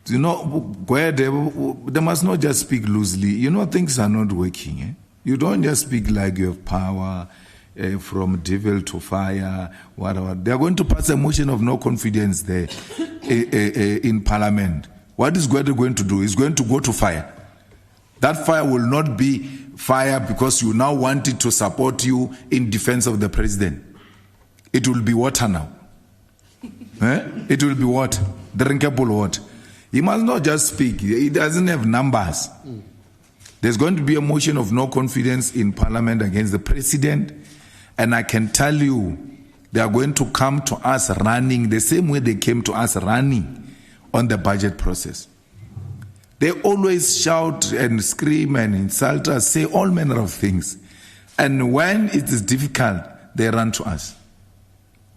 You know, where they must not just speak loosely. You know, things are not working. Eh? You don't just speak like you have power, from devil to fire, whatever. They are going to pass a motion of no confidence there in Parliament. What is Gwede going to do? He's going to go to fire. That fire will not be fire because you now want it to support you in defense of the president. It will be water now. It will be water, drinkable water. He must not just speak. He doesn't have numbers. There's going to be a motion of no confidence in Parliament against the president. And I can tell you, they are going to come to us running the same way they came to us running on the budget process. They always shout and scream and insult us, say all manner of things. And when it is difficult, they run to us.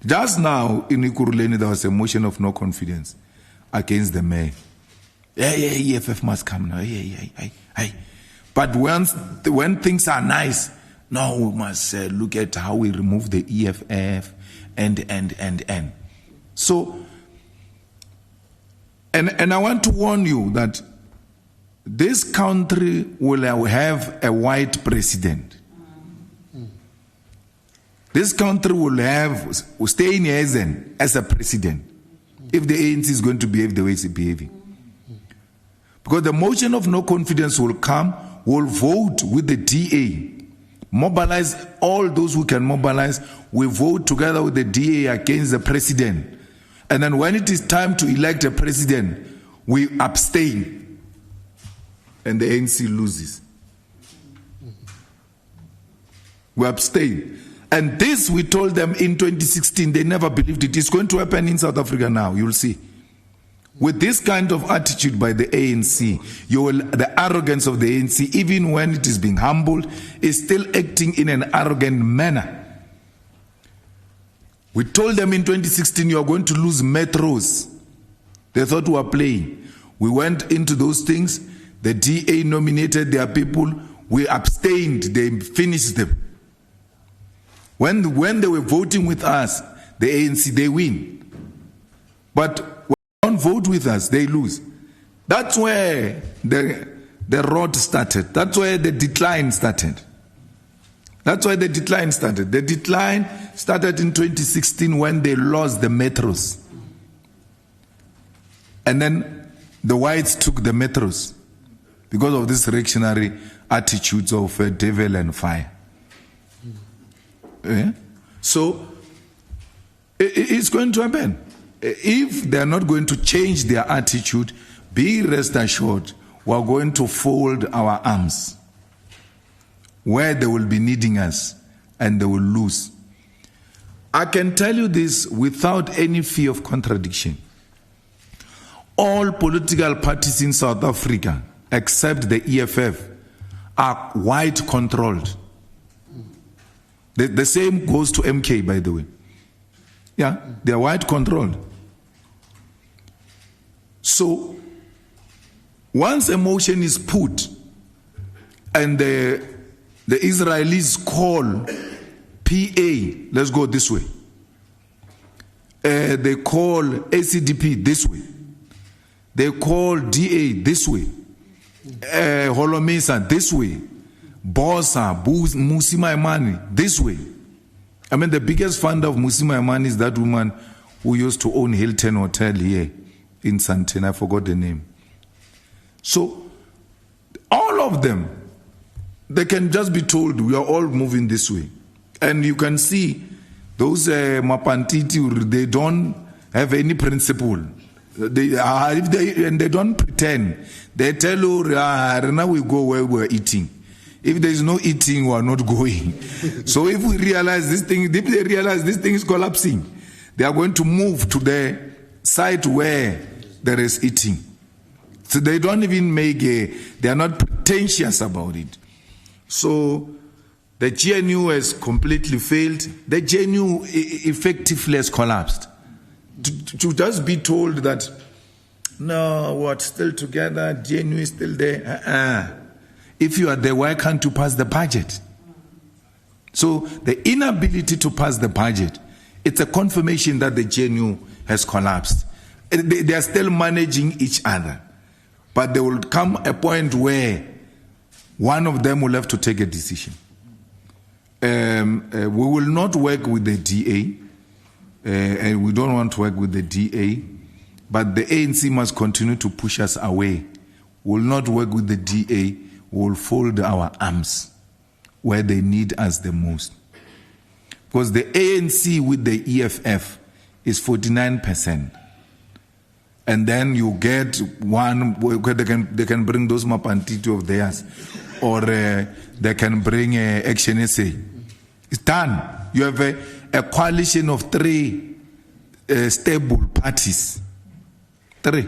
Just now in Ikuruleni, there was a motion of no confidence against the mayor. EFF must come now. But when things are nice, now we must look at how we remove the EFF and. So, and I want to warn you that this country will have a white president. This country will stay in Ezen as a president if the ANC is going to behave the way it's behaving. Because the motion of no confidence will come, will vote with the DA, mobilize all those who can mobilize, we vote together with the DA against the president. And then when it is time to elect a president, we abstain. And the ANC loses. We abstain. And this we told them in 2016, they never believed it. It's going to happen in South Africa now, you'll see. With this kind of attitude by the ANC, the arrogance of the ANC, even when it is being humbled, is still acting in an arrogant manner. We told them in 2016, you are going to lose metros. They thought we were playing. We went into those things. The DA nominated their people. We abstained. They finished them. When they were voting with us, the ANC, they win. But don't vote with us, they lose. That's where the road started. That's where the decline started. The decline started in 2016 when they lost the metros. And then the whites took the metros because of this reactionary attitudes of devil and fire. So it's going to happen. If they're not going to change their attitude, be rest assured, we're going to fold our arms where they will be needing us and they will lose. I can tell you this without any fear of contradiction. All political parties in South Africa, except the EFF, are white controlled. The same goes to MK, by the way. Yeah, they are white controlled. So, once a motion is put and the Israelis call PA, let's go this way. They call ACDP this way. They call DA this way. Holomesa this way. Bosa, Musi Maimane this way. I mean, the biggest funder of Musi Maimane is that woman who used to own Hilton Hotel here in Santana. I forgot the name. So, all of them, they can just be told, we are all moving this way. And you can see those Mapantiti, they don't have any principle. And they don't pretend. They tell you, now we go where we're eating. If there is no eating, we are not going. So if we realize this thing, if they realize this thing is collapsing, they are going to move to the site where there is eating. So they don't even they are not pretentious about it. So the GNU has completely failed. The GNU effectively has collapsed. To just be told that, no, we're still together, GNU is still there. If you are there, why can't you pass the budget? So the inability to pass the budget, it's a confirmation that the GNU has collapsed. They are still managing each other. But there will come a point where one of them will have to take a decision. We will not work with the DA, and we don't want to work with the DA, but the ANC must continue to push us away. We will not work with the DA, we will fold our arms where they need us the most. Because the ANC with the EFF is 49%. And then you get one where they can bring those Mapantito of theirs, or they can bring Action SA. It's done. You have a coalition of 3 stable parties. 3.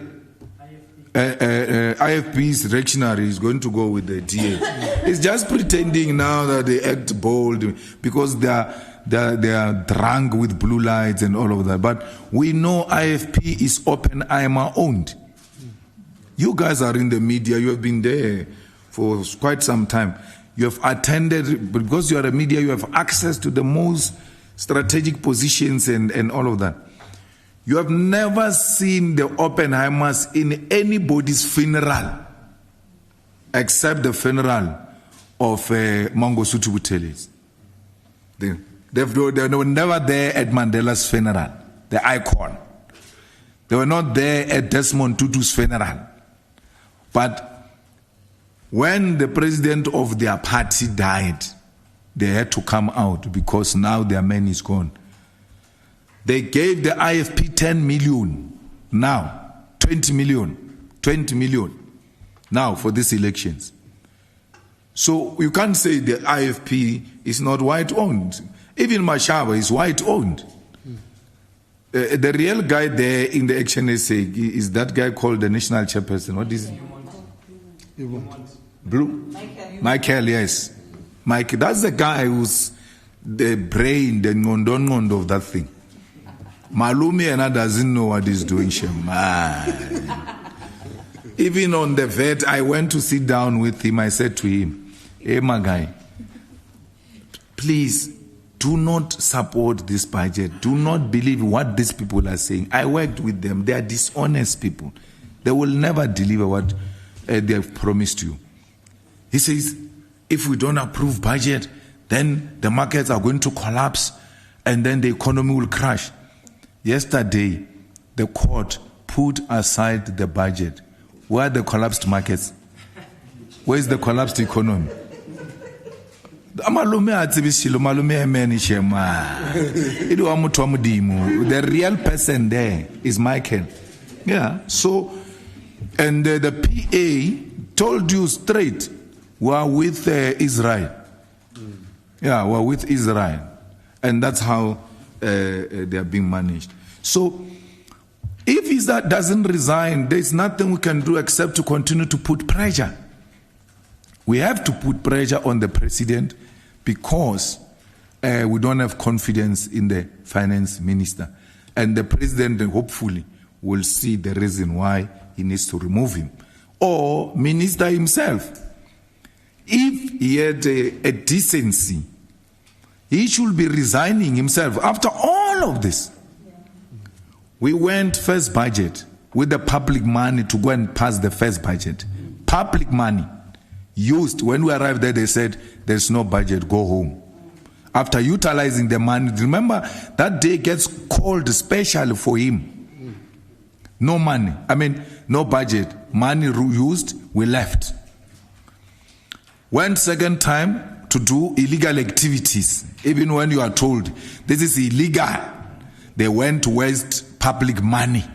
IFP's reactionary is going to go with the DA. It's just pretending now that they act bold because they are drunk with blue lights and all of that. But we know IFP is Oppenheimer owned. You guys are in the media. You have been there for quite some time. You have attended, because you are a media, you have access to the most strategic positions and all of that. You have never seen the Oppenheimers in anybody's funeral except the funeral of Mangosuthu Buthelezi. They were never there at Mandela's funeral, the icon. They were not there at Desmond Tutu's funeral. But when the president of their party died, they had to come out because now their man is gone. They gave the IFP 10 million, now 20 million now for these elections. So you can't say the IFP is not white-owned. Even Mashaba is white-owned. The real guy there in the Action SA is that guy called the national chairperson. What is it? Blue? Michael, yes. Mike, that's the guy who's the brain, the ngondon of that thing. Malumi and doesn't know what he's doing, Even on the vet, I went to sit down with him. I said to him, hey, my guy, please do not support this budget. Do not believe what these people are saying. I worked with them. They are dishonest people. They will never deliver what they have promised you. He says, if we don't approve budget, then the markets are going to collapse and then the economy will crash. Yesterday, the court put aside the budget. Where are the collapsed markets? Where is the collapsed economy? The real person there is Michael. Yeah, so, and the PA told you straight, we are with Israel. Yeah, we are with Israel. And that's how they are being managed. So, if Isa doesn't resign, there's nothing we can do except to continue to put pressure. We have to put pressure on the president because we don't have confidence in the finance minister. And the president hopefully will see the reason why he needs to remove him. Or minister himself. If he had a decency, he should be resigning himself after all of this. We went first budget with the public money to go and pass the first budget. Public money used. When we arrived there, they said, there's no budget, go home. After utilizing the money, remember that day gets called special for him. No money. I mean, no budget. Money used, we left. Went second time to do illegal activities. Even when you are told this is illegal, they went to waste public money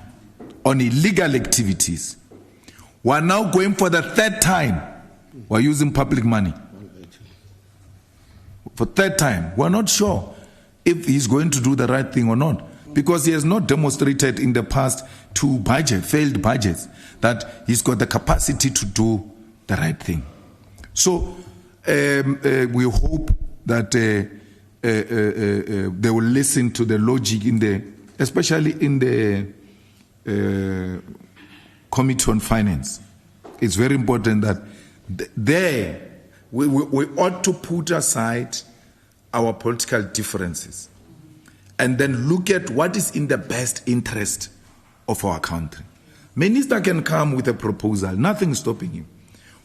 on illegal activities. We are now going for the third time. We are using public money. For third time, we are not sure if he's going to do the right thing or not, because he has not demonstrated in the past 2 failed budgets, that he's got the capacity to do the right thing. So we hope that they will listen to the logic in especially in the Committee on Finance. It's very important that we ought to put aside our political differences and then look at what is in the best interest of our country. Minister can come with a proposal, nothing stopping him.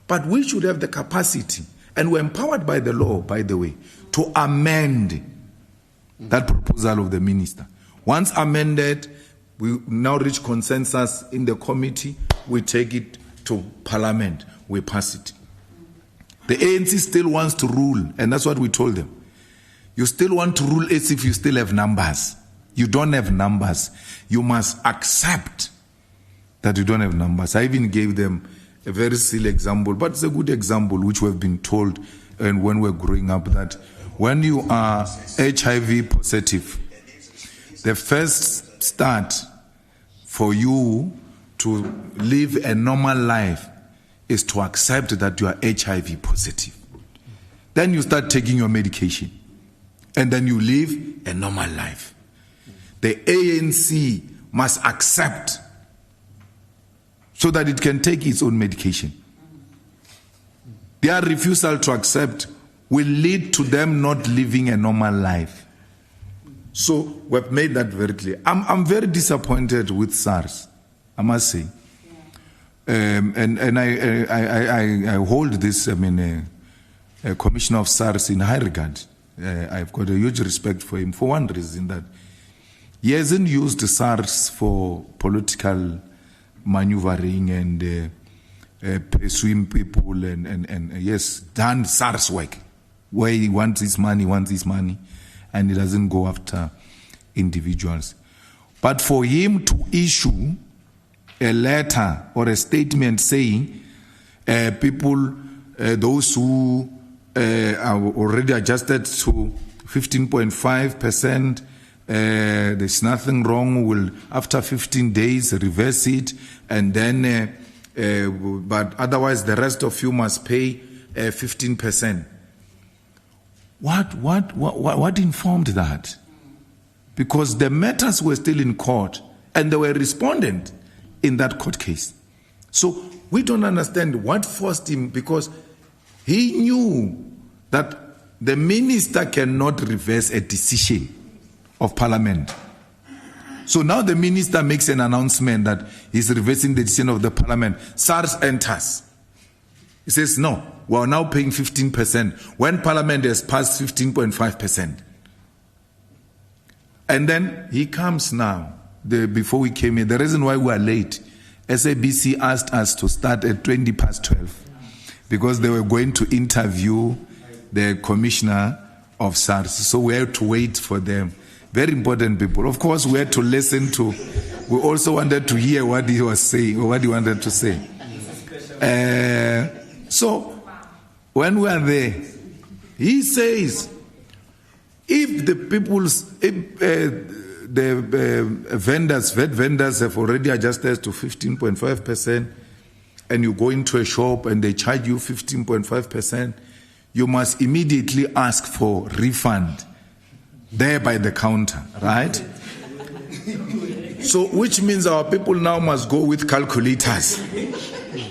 But we should have the capacity, and we're empowered by the law, by the way, to amend that proposal of the minister. Once amended, we now reach consensus in the committee, we take it to Parliament, we pass it. The ANC still wants to rule, and that's what we told them. You still want to rule as if you still have numbers. You don't have numbers. You must accept that you don't have numbers. I even gave them a very silly example, but it's a good example which we've been told and when we're growing up, that when you are HIV positive, the first start for you to live a normal life is to accept that you are HIV positive. Then you start taking your medication, and then you live a normal life. The ANC must accept so that it can take its own medication. Their refusal to accept will lead to them not living a normal life. So we've made that very clear. I'm very disappointed with SARS, I must say. And I hold this, a commissioner of SARS in high regard. I've got a huge respect for him for one reason, that he hasn't used SARS for political maneuvering and pursuing people and yes, done SARS work where he wants his money, and he doesn't go after individuals. But for him to issue a letter or a statement saying people, those who are already adjusted to 15.5%, there's nothing wrong, will after 15 days reverse it, and then but otherwise the rest of you must pay 15%. What informed that? Because the matters were still in court and they were respondent in that court case. So we don't understand what forced him, because he knew that the minister cannot reverse a decision of Parliament. So now the minister makes an announcement that he's reversing the decision of the Parliament. SARS enters. He says, no, we are now paying 15% when Parliament has passed 15.5%. And then he comes now, before we came in, the reason why we are late, SABC asked us to start at 12:20 because they were going to interview the commissioner of SARS. So we had to wait for them. Very important people. Of course, we had to listen to, we also wanted to hear what he was saying, or what he wanted to say. So when we are there, he says, if the vet vendors have already adjusted to 15.5%, and you go into a shop and they charge you 15.5%, you must immediately ask for refund there by the counter, right? So which means our people now must go with calculators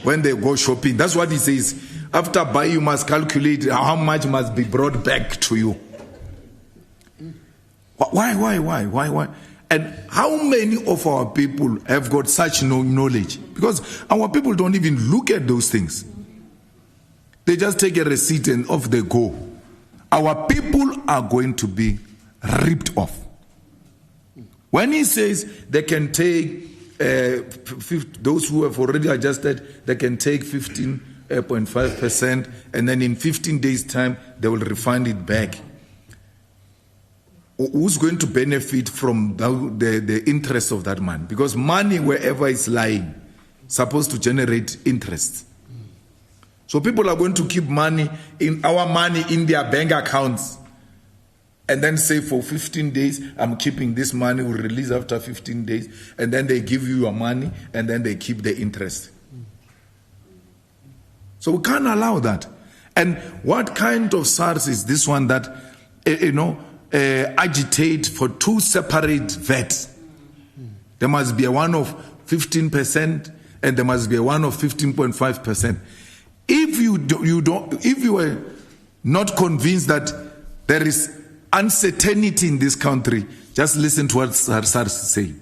when they go shopping. That's what he says. After buy, you must calculate how much must be brought back to you. Why? And how many of our people have got such knowledge? Because our people don't even look at those things. They just take a receipt and off they go. Our people are going to be ripped off. When he says they can take, those who have already adjusted, they can take 15.5%, and then in 15 days' time, they will refund it back. Who's going to benefit from the interest of that man? Because money, wherever it's lying, supposed to generate interest. So people are going to keep our money in their bank accounts, and then say for 15 days, I'm keeping this money, we'll release after 15 days, and then they give you your money, and then they keep the interest. So we can't allow that. And what kind of SARS is this one that, agitate for two separate VATs? There must be a one of 15%, and there must be a one of 15.5%. If you were not convinced that there is uncertainty in this country, just listen to what SARS is saying.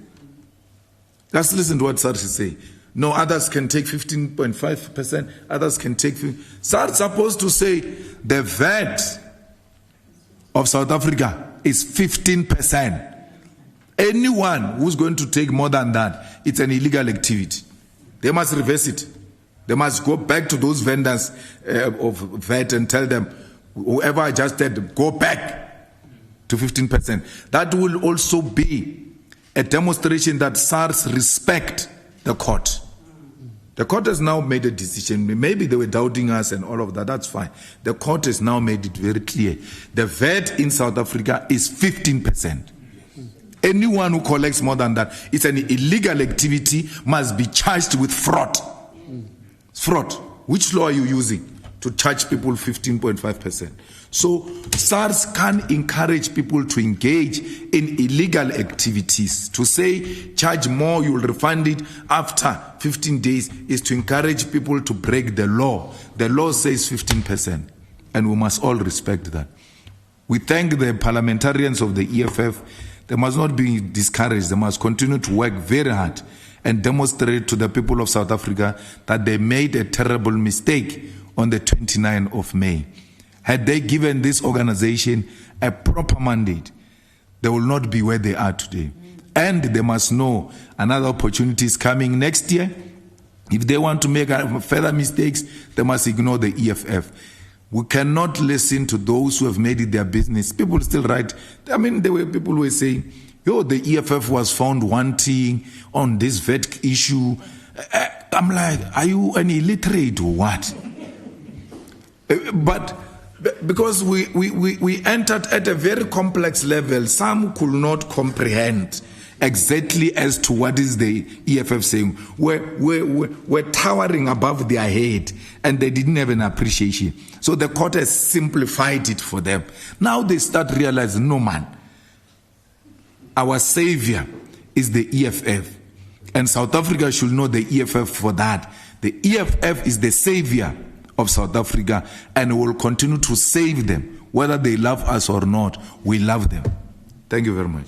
Just listen to what SARS is saying. No, others can take 15.5%, others can take... SARS is supposed to say the VAT of South Africa is 15%. Anyone who's going to take more than that, it's an illegal activity. They must reverse it. They must go back to those vendors of VAT and tell them, whoever adjusted, go back to 15%. That will also be a demonstration that SARS respect the court. The court has now made a decision. Maybe they were doubting us and all of that. That's fine. The court has now made it very clear. The VAT in South Africa is 15%. Anyone who collects more than that, it's an illegal activity, must be charged with fraud. Fraud. Which law are you using to charge people 15.5%? So SARS can encourage people to engage in illegal activities. To say charge more, you will refund it after 15 days is to encourage people to break the law. The law says 15%, and we must all respect that. We thank the parliamentarians of the EFF. They must not be discouraged. They must continue to work very hard and demonstrate to the people of South Africa that they made a terrible mistake on the 29th of May. Had they given this organization a proper mandate, they will not be where they are today. And they must know another opportunity is coming next year. If they want to make further mistakes, they must ignore the EFF. We cannot listen to those who have made it their business. People still write. I mean, there were people who were saying, yo, the EFF was found wanting on this VAT issue. I'm like, are you an illiterate or what? But because we entered at a very complex level, some could not comprehend exactly as to what is the EFF saying. We're towering above their head, and they didn't have an appreciation. So the court has simplified it for them. Now they start realizing, no man, our savior is the EFF. And South Africa should know the EFF for that. The EFF is the savior of South Africa, and will continue to save them. Whether they love us or not, we love them. Thank you very much.